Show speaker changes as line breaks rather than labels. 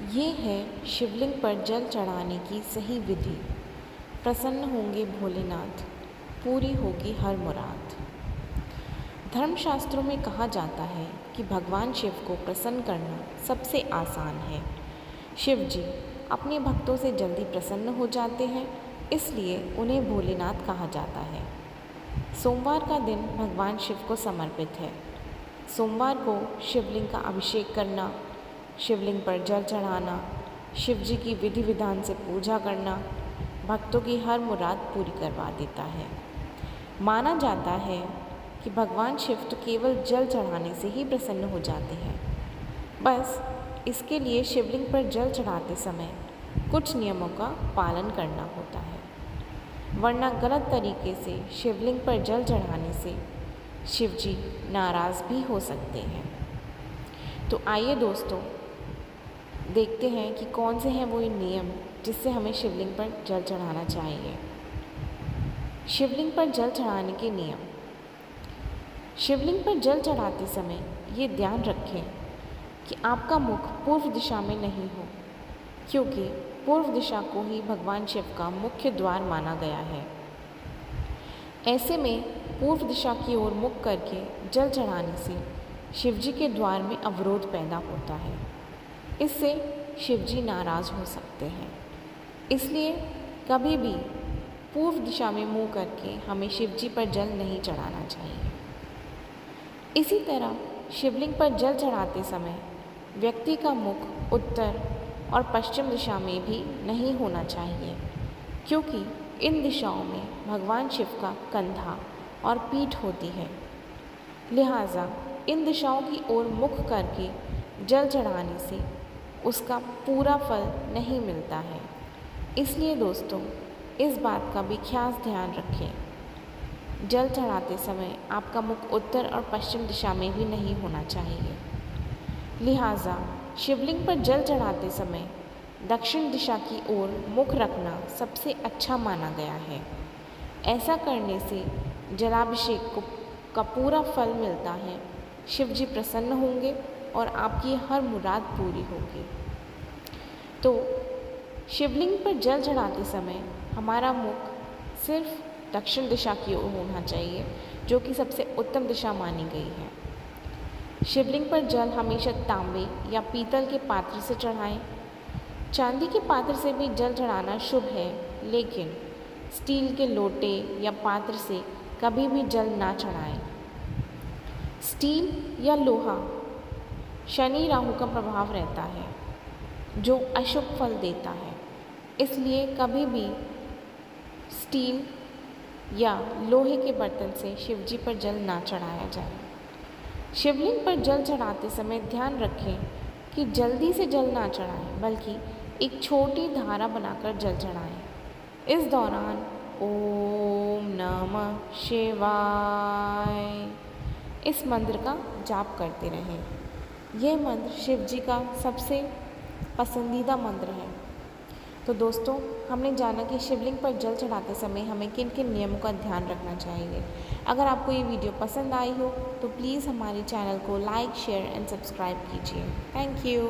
ये है शिवलिंग पर जल चढ़ाने की सही विधि। प्रसन्न होंगे भोलेनाथ, पूरी होगी हर मुराद। धर्मशास्त्रों में कहा जाता है कि भगवान शिव को प्रसन्न करना सबसे आसान है। शिव जी अपने भक्तों से जल्दी प्रसन्न हो जाते हैं, इसलिए उन्हें भोलेनाथ कहा जाता है। सोमवार का दिन भगवान शिव को समर्पित है। सोमवार को शिवलिंग का अभिषेक करना, शिवलिंग पर जल चढ़ाना, शिव जी की विधि विधान से पूजा करना भक्तों की हर मुराद पूरी करवा देता है। माना जाता है कि भगवान शिव तो केवल जल चढ़ाने से ही प्रसन्न हो जाते हैं। बस इसके लिए शिवलिंग पर जल चढ़ाते समय कुछ नियमों का पालन करना होता है, वरना गलत तरीके से शिवलिंग पर जल चढ़ाने से शिव जी नाराज़ भी हो सकते हैं। तो आइए दोस्तों, देखते हैं कि कौन से हैं वो नियम जिससे हमें शिवलिंग पर जल चढ़ाना चाहिए। शिवलिंग पर जल चढ़ाने के नियम। शिवलिंग पर जल चढ़ाते समय ये ध्यान रखें कि आपका मुख पूर्व दिशा में नहीं हो, क्योंकि पूर्व दिशा को ही भगवान शिव का मुख्य द्वार माना गया है। ऐसे में पूर्व दिशा की ओर मुख करके जल चढ़ाने से शिव जी के द्वार में अवरोध पैदा होता है। इससे शिव जी नाराज़ हो सकते हैं। इसलिए कभी भी पूर्व दिशा में मुँह करके हमें शिव जी पर जल नहीं चढ़ाना चाहिए। इसी तरह शिवलिंग पर जल चढ़ाते समय व्यक्ति का मुख उत्तर और पश्चिम दिशा में भी नहीं होना चाहिए, क्योंकि इन दिशाओं में भगवान शिव का कंधा और पीठ होती है। लिहाजा इन दिशाओं की ओर मुख करके जल चढ़ाने से उसका पूरा फल नहीं मिलता है। इसलिए दोस्तों, इस बात का भी खास ध्यान रखें। जल चढ़ाते समय आपका मुख उत्तर और पश्चिम दिशा में भी नहीं होना चाहिए। लिहाजा शिवलिंग पर जल चढ़ाते समय दक्षिण दिशा की ओर मुख रखना सबसे अच्छा माना गया है। ऐसा करने से जलाभिषेक का पूरा फल मिलता है, शिव जी प्रसन्न होंगे और आपकी हर मुराद पूरी होगी। तो शिवलिंग पर जल चढ़ाते समय हमारा मुख सिर्फ दक्षिण दिशा की ओर होना चाहिए, जो कि सबसे उत्तम दिशा मानी गई है। शिवलिंग पर जल हमेशा तांबे या पीतल के पात्र से चढ़ाएं। चांदी के पात्र से भी जल चढ़ाना शुभ है, लेकिन स्टील के लोटे या पात्र से कभी भी जल ना चढ़ाएं। स्टील या लोहा शनि राहु का प्रभाव रहता है, जो अशुभ फल देता है। इसलिए कभी भी स्टील या लोहे के बर्तन से शिव जी पर जल ना चढ़ाया जाए। शिवलिंग पर जल चढ़ाते समय ध्यान रखें कि जल्दी से जल ना चढ़ाएं, बल्कि एक छोटी धारा बनाकर जल चढ़ाएं। इस दौरान ओम नमः शिवाय इस मंत्र का जाप करते रहें। यह मंत्र शिव जी का सबसे पसंदीदा मंत्र है। तो दोस्तों, हमने जाना कि शिवलिंग पर जल चढ़ाते समय हमें किन किन नियमों का ध्यान रखना चाहिए। अगर आपको ये वीडियो पसंद आई हो तो प्लीज़ हमारे चैनल को लाइक, शेयर एंड सब्सक्राइब कीजिए। Thank you.